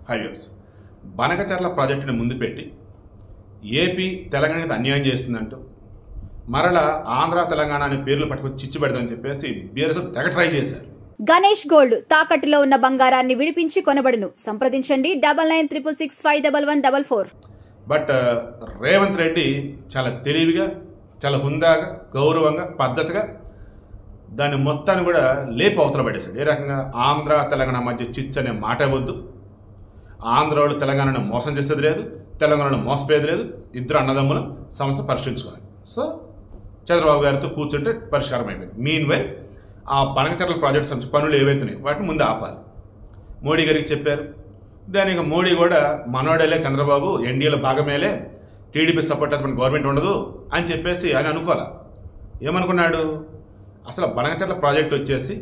Highways Banakacherla ప్రాజెక్టుని ముందు పెట్టి ఏపీ తెలంగాణకి అన్యాయం చేస్తుందంటూ మరలా ఆంధ్ర తెలంగాణ అనే పేర్లు పట్టుకొని చిచ్చు పెడదని చెప్పేసి బీఆర్ఎస్ తెగ ట్రై చేశారు. గణేష్ గోల్డ్ తాకట్టులో ఉన్న బంగారాన్ని విడిపించి కొనబడును. సంప్రదించండి 9966511144. బట్ రేవంత్ రెడ్డి చాలా తెలివిగా, చాలా హుందాగా, గౌరవంగా, పద్ధతిగా దాన్ని మొత్తాన్ని కూడా లేపు అవతల పడేశాడు. ఏ రకంగా ఆంధ్ర తెలంగాణ మధ్య చిచ్చు అనే మాట వద్దు, ఆంధ్ర వాళ్ళు తెలంగాణను మోసం చేసేది లేదు, తెలంగాణను మోసపోయేది లేదు, ఇద్దరు అన్నదమ్ములు సమస్య పరిష్కరించుకోవాలి. సో చంద్రబాబు గారితో కూర్చుంటే పరిష్కారం అయిపోయింది. మీన్ వైల్ ఆ బనకచర్ల ప్రాజెక్ట్స్ పనులు ఏవైతున్నాయి వాటిని ముందు ఆపాలి. మోడీ గారికి చెప్పారు. దానికి మోడీ కూడా మనోడేలే చంద్రబాబు, ఎన్డీఏలో భాగమేలే, టీడీపీ సపోర్ట్ అయితే మన గవర్నమెంట్ ఉండదు అని చెప్పేసి ఆయన అనుకోవాలి. ఏమనుకున్నాడు? అసలు బనకచర్ల ప్రాజెక్ట్ వచ్చేసి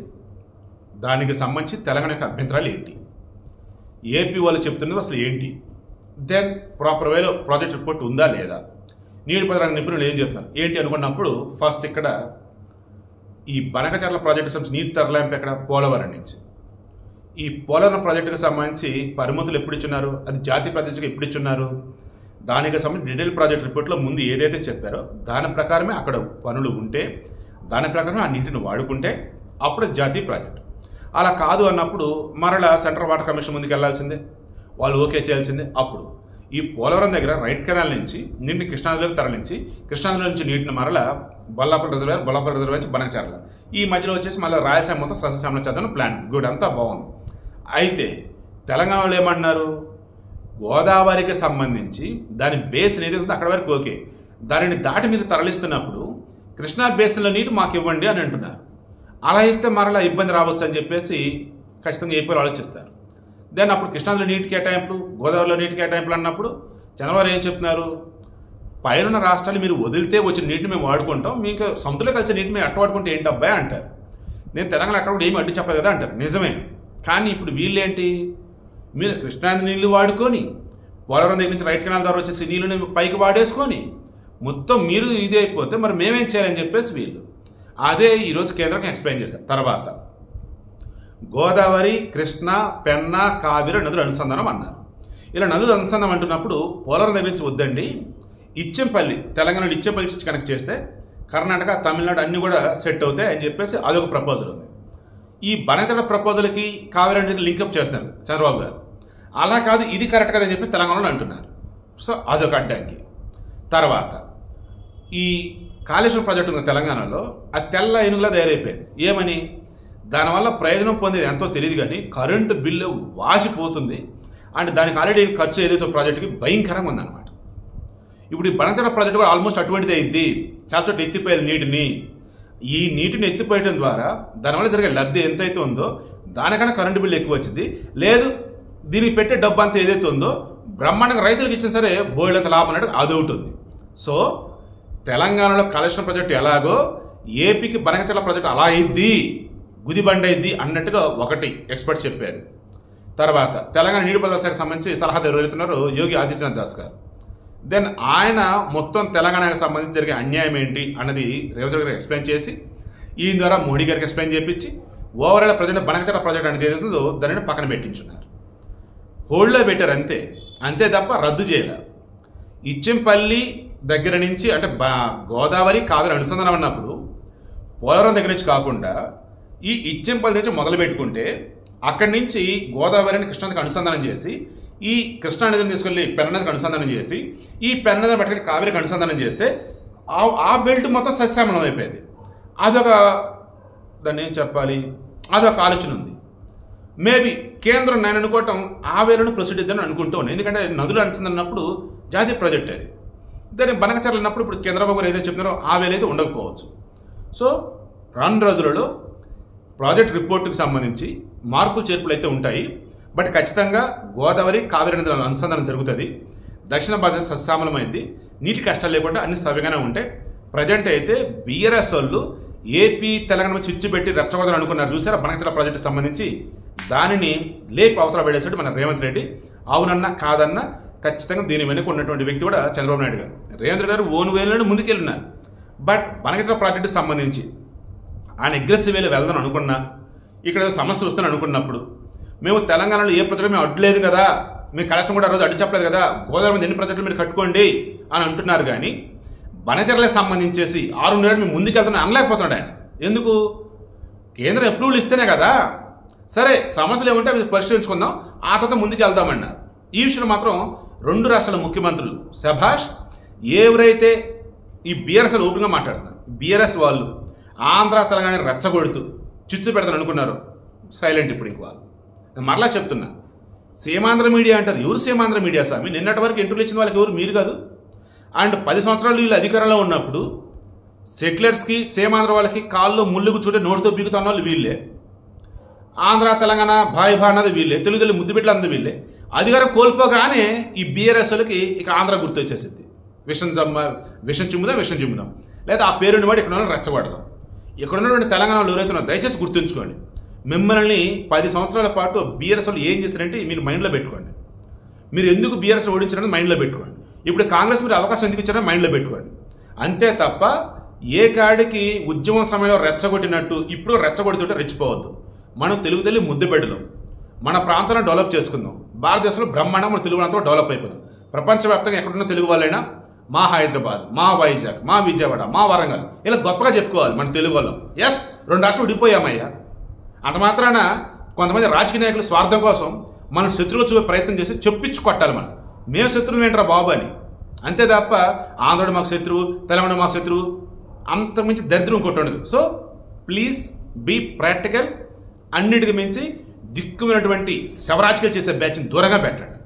దానికి సంబంధించి తెలంగాణ యొక్క అభ్యంతరాలు ఏంటి, ఏపీ వాళ్ళు చెప్తున్నది అసలు ఏంటి, దెన్ ప్రాపర్ వేలో ప్రాజెక్ట్ రిపోర్ట్ ఉందా లేదా, నీటిపారుదల నిపుణులు ఏం చెప్తున్నారు ఏంటి అనుకున్నప్పుడు ఫస్ట్ ఇక్కడ ఈ బనకచర్ల ప్రాజెక్టు సంబంధించి నీటి తరలింపు ఎక్కడ పోలవరం నుంచి. ఈ పోలవరం ప్రాజెక్టుకు సంబంధించి పరిమితులు ఎప్పుడు ఇచ్చున్నారు, అది జాతీయ ప్రాజెక్టుగా ఎప్పుడు ఇచ్చున్నారు, దానికి సంబంధించి డీటెయిల్ ప్రాజెక్ట్ రిపోర్ట్లో ముందు ఏదైతే చెప్పారో దాని ప్రకారమే అక్కడ పనులు ఉంటే, దాని ప్రకారమే ఆ నీటిని వాడుకుంటే అప్పుడు జాతీయ ప్రాజెక్టు. అలా కాదు అన్నప్పుడు మరలా సెంట్రల్ వాటర్ కమిషన్ ముందుకు వెళ్లాల్సిందే, వాళ్ళు ఓకే చేయాల్సిందే. అప్పుడు ఈ పోలవరం దగ్గర రైట్ కెనాల్ నుంచి నీటిని కృష్ణానదిలోకి తరలించి, కృష్ణానదిలో నుంచి నీటిని మరలా బొల్లాపల్లి రిజర్వేర్ నుంచి బనకచర్ల, ఈ మధ్యలో వచ్చేసి మళ్ళీ రాయలసీమ మొత్తం సస్యశ్యామల చేద్దాం ప్లాన్. గుడ్, అంతా బాగుంది. అయితే తెలంగాణ వాళ్ళు ఏమంటున్నారు, గోదావరికి సంబంధించి దాని బేసిన్ ఏదైతే అక్కడ వరకు ఓకే, దానిని దాటి మీరు తరలిస్తున్నప్పుడు కృష్ణా బేసిన్లో నీటి మాకు ఇవ్వండి అని అంటున్నారు. అలా ఇస్తే మరలా ఇబ్బంది రావచ్చు అని చెప్పేసి ఖచ్చితంగా ఏపీలో ఆలోచిస్తారు. దెన్ అప్పుడు కృష్ణాలో నీటి కేటాయింపులు, గోదావరిలో నీటి కేటాయింపులు అన్నప్పుడు చంద్రబాబు ఏం చెప్తున్నారు, పైన రాష్ట్రాలు మీరు వదిలితే వచ్చిన నీటిని మేము వాడుకుంటాం, మీకు సముద్రంలో కలిసి నీటిని మేము అట్ట వాడుకుంటే ఏంటి అబ్బాయి అంటారు. నేను తెలంగాణ అక్కడ కూడా ఏమి అడ్డు చెప్పదు కదా అంటారు. నిజమే, కానీ ఇప్పుడు వీళ్ళేంటి, మీరు కృష్ణానది నీళ్లు వాడుకొని పోలవరం దగ్గర నుంచి రైట్ కెనాల్ ద్వారా వచ్చేసి నీళ్ళని పైకి వాడేసుకొని మొత్తం మీరు ఇది అయిపోతే మరి మేమేం చేయాలని చెప్పేసి వీళ్ళు అదే ఈరోజు కేంద్రం ఎక్స్ప్లెయిన్ చేశారు. తర్వాత గోదావరి, కృష్ణ, పెన్న, కావేరి నదుల అనుసంధానం అన్నారు. ఇలా నదుల అనుసంధానం అంటున్నప్పుడు పోలవరం దగ్గర నుంచి వద్దండి, ఇచ్చెంపల్లి, తెలంగాణలో ఇచ్చెంపల్లి నుంచి కనెక్ట్ చేస్తే కర్ణాటక, తమిళనాడు అన్నీ కూడా సెట్ అవుతాయి అని చెప్పేసి అదొక ప్రపోజల్ ఉంది. ఈ బనకచర్ల ప్రపోజల్కి కావేరి నదికి లింకప్ చేస్తున్నారు చంద్రబాబు గారు. అలా కాదు, ఇది కరెక్ట్ కదని చెప్పేసి తెలంగాణలో అంటున్నారు. సో అదొక అడ్డంకి. తర్వాత ఈ కాళేశ్వరం ప్రాజెక్టు ఉంది తెలంగాణలో, అది తెల్ల ఏనుగులా తయారైపోయింది. ఏమని, దానివల్ల ప్రయోజనం పొందేది ఎంతో తెలియదు కానీ కరెంటు బిల్లు వాసిపోతుంది. అండ్ దానికి ఆల్రెడీ ఖర్చు ఏదైతే ప్రాజెక్టుకి భయంకరంగా ఉందన్నమాట. ఇప్పుడు ఈ బనకచర్ల ప్రాజెక్టు కూడా ఆల్మోస్ట్ అటువంటిది అయింది. చాలా చోట్ల ఎత్తిపోయాలి నీటిని. ఈ నీటిని ఎత్తిపోయడం ద్వారా దానివల్ల జరిగే లబ్ధి ఎంతైతే ఉందో దానికన్నా కరెంటు బిల్లు ఎక్కువ వచ్చింది. లేదు, దీనికి పెట్టే డబ్బు అంతా ఏదైతే ఉందో బ్రహ్మాండంగా రైతులకు ఇచ్చినా సరే బోయిలంత లాభం అన్నట్టు అది ఉంటుంది. సో తెలంగాణలో కాళేశ్వరం ప్రాజెక్టు ఎలాగో ఏపీకి బనకచర్ల ప్రాజెక్టు అలా అయింది, గుదిబండ అయింది అన్నట్టుగా ఒకటి ఎక్స్పర్ట్స్ చెప్పారు. తర్వాత తెలంగాణ నీటిపారుదల శాఖకు సంబంధించి సలహాదారు ఎవరైతున్నారో యోగి ఆదిత్యనాథ్ దాస్ గారు. దెన్ ఆయన మొత్తం తెలంగాణకు సంబంధించి జరిగే అన్యాయం ఏంటి అన్నది రేవంత్ రెడ్డి గారికి ఎక్స్ప్లెయిన్ చేసి ఈయన ద్వారా మోడీ గారికి ఎక్స్ప్లెయిన్ చేయించి ఓవరాల్ ప్రజెంట్ బనకచర్ల ప్రాజెక్ట్ అనేది ఏదైతుందో దానిని పక్కన పెట్టించున్నారు, హోల్డ్లో పెట్టారు అంతే. అంతే తప్ప రద్దు చేయలే. ఇచ్చెంపల్లి దగ్గర నుంచి అంటే గోదావరి, కావేరి అనుసంధానం అన్నప్పుడు పోలవరం దగ్గర నుంచి కాకుండా ఈ ఇచ్చెంపల్లి నుంచి మొదలు పెట్టుకుంటే అక్కడి నుంచి గోదావరిని కృష్ణానదికి అనుసంధానం చేసి ఈ కృష్ణానదిని తీసుకెళ్ళి పెన్న నదికి అనుసంధానం చేసి ఈ పెన్న నదిని పట్టుకెళ్ళి కావేరికి అనుసంధానం చేస్తే ఆ బెల్ట్ మొత్తం సస్యశ్యామలం అయిపోయింది. అదొక దాన్ని ఏం చెప్పాలి, అదొక ఆలోచన ఉంది. మేబీ కేంద్రం నేను అనుకోవటం ఆ వేలను ప్రొసీడ్ ఇద్దని అనుకుంటూ ఉన్నాను. ఎందుకంటే నదులు అనుసంధానప్పుడు జాతీయ ప్రాజెక్ట్ అది. దాన్ని బనకచర్ల అన్నప్పుడు ఇప్పుడు చంద్రబాబు గారు ఏదైతే చెప్తున్నారో ఆ వేలైతే ఉండకపోవచ్చు. సో రాను రోజులలో ప్రాజెక్ట్ రిపోర్టుకు సంబంధించి మార్పులు చేర్పులు అయితే ఉంటాయి. బట్ ఖచ్చితంగా గోదావరి, కావేరి నదుల అనుసంధానం జరుగుతుంది. దక్షిణ భారత సస్యశ్యామలమైంది, నీటి కష్టాలు లేకుండా అన్ని సవ్యంగానే ఉంటాయి. ప్రజెంట్ అయితే బీఆర్ఎస్ వాళ్ళు ఏపీ తెలంగాణ చిచ్చు పెట్టి రెచ్చగొడదని అనుకున్నారు చూసారా బనకచర్ల ప్రాజెక్టుకు సంబంధించి, దానిని లేపు అవతల పడేసాడు మన రేవంత్ రెడ్డి. అవునన్నా కాదన్నా ఖచ్చితంగా దీని వెనుక ఉన్నటువంటి వ్యక్తి కూడా చంద్రబాబు నాయుడు గారు. రేవంత్ రెడ్డి గారు ఓను వేలను ముందుకెళ్ళినారు. బట్ బనకచర్ల ప్రాజెక్టుకు సంబంధించి ఆయన అగ్రెసివ్ వేలో వెళ్దాం అనుకున్నా, ఇక్కడ సమస్య వస్తుందని అనుకున్నప్పుడు మేము తెలంగాణలో ఏ ప్రజలు మేము అడ్డులేదు కదా, మీ కలసం కూడా ఆ రోజు అడ్డు చెప్పలేదు కదా, గోదావరి మీద ఎన్ని ప్రాజెక్టులు మీరు కట్టుకోండి అని అంటున్నారు. కానీ బనచర్లకు సంబంధించేసి 6 నెలలు మేము ముందుకెళ్తామని అనలేకపోతున్నాడు ఆయన. ఎందుకు? కేంద్రం అప్రూవల్ ఇస్తేనే కదా. సరే సమస్యలు ఏమంటే అవి పరిష్కరించుకుందాం, ఆ తర్వాత ముందుకు వెళ్దామన్నారు. ఈ విషయంలో మాత్రం 2 రాష్ట్రాల ముఖ్యమంత్రులు శభాష్. ఎవరైతే ఈ బీఆర్ఎస్లు ఓపెన్గా మాట్లాడుతున్నారు, బీఆర్ఎస్ వాళ్ళు ఆంధ్ర తెలంగాణ రెచ్చగొడుతూ చిచ్చు పెడతాను అనుకున్నారు, సైలెంట్. ఇప్పుడు ఇంక వాళ్ళు నేను మరలా చెప్తున్నా, సీమాంధ్ర మీడియా అంటారు. ఎవరు సీమాంధ్ర మీడియా స్వామి? నిన్నటి వరకు ఇంటర్వ్యూలు ఇచ్చిన వాళ్ళకి ఎవరు? మీరు కాదు. అండ్ 10 సంవత్సరాలు వీళ్ళు అధికారంలో ఉన్నప్పుడు సెటిలర్స్కి సీమాంధ్ర వాళ్ళకి కాళ్ళు ముళ్ళుకు చూడే నోటితో బీగుతున్న వాళ్ళు వీళ్ళే. ఆంధ్ర తెలంగాణ భాయి భా అన్నది వీళ్ళే, తెలుగు ముద్దు బిడ్డలు అన్నది వీళ్ళే. అధికారం కోల్పోగానే ఈ బీఆర్ఎస్లకి ఇక ఆంధ్ర గుర్తు వచ్చేసింది. విషం చిమ్ముదాం, లేదా ఆ పేరుని వాడు ఇక్కడ రెచ్చగొడదాం. ఇక్కడ ఉన్నటువంటి తెలంగాణ వాళ్ళు ఎవరైతే ఉన్నారో దయచేసి గుర్తుంచుకోండి, మిమ్మల్ని 10 సంవత్సరాల పాటు బీఆర్ఎస్ వాళ్ళు ఏం చేస్తారంటే మీరు మైండ్లో పెట్టుకోండి. మీరు ఎందుకు బీఆర్ఎస్ ఓడించారని మైండ్లో పెట్టుకోండి. ఇప్పుడు కాంగ్రెస్ మీరు అవకాశం ఎందుకు ఇచ్చారని మైండ్లో పెట్టుకోండి. అంతే తప్ప ఏ కాడికి ఉద్యమం సమయంలో రెచ్చగొట్టినట్టు ఇప్పుడు రెచ్చగొడుతుంటే రెచ్చిపోవద్దు. మనం తెలుగు తల్లి ముద్దుబిడ్డలు, మన ప్రాంతాలను డెవలప్ చేసుకుందాం. భారతదేశంలో బ్రహ్మాండం మన తెలుగు ప్రాంతంలో డెవలప్ అయిపోతుంది. ప్రపంచవ్యాప్తంగా ఎక్కడున్న తెలుగు వాళ్ళైనా మా హైదరాబాద్, మా వైజాగ్, మా విజయవాడ, మా వరంగల్ ఇలా గొప్పగా చెప్పుకోవాలి మన తెలుగు వాళ్ళం. ఎస్ 2 రాష్ట్రాలు విడిపోయామయ్యా. అంత మాత్రాన కొంతమంది రాజకీయ నాయకులు స్వార్థం కోసం మనం శత్రువులు చూపే ప్రయత్నం చేసి చెప్పించు కొట్టాలి. మేము శత్రువులు ఏంట్రా బాబు అని. అంతే తప్ప ఆంధ్రుడు మాకు శత్రువు, తెలంగాణ మాకు శత్రువు, అంతకుమించి దరిద్రం ఇంకోటి ఉండదు. So please be practical. అన్నిటికి మించి దిక్కుమైనటువంటి శవరాజకీయాలు చేసే బ్యాచ్ని దూరంగా పెట్టండి.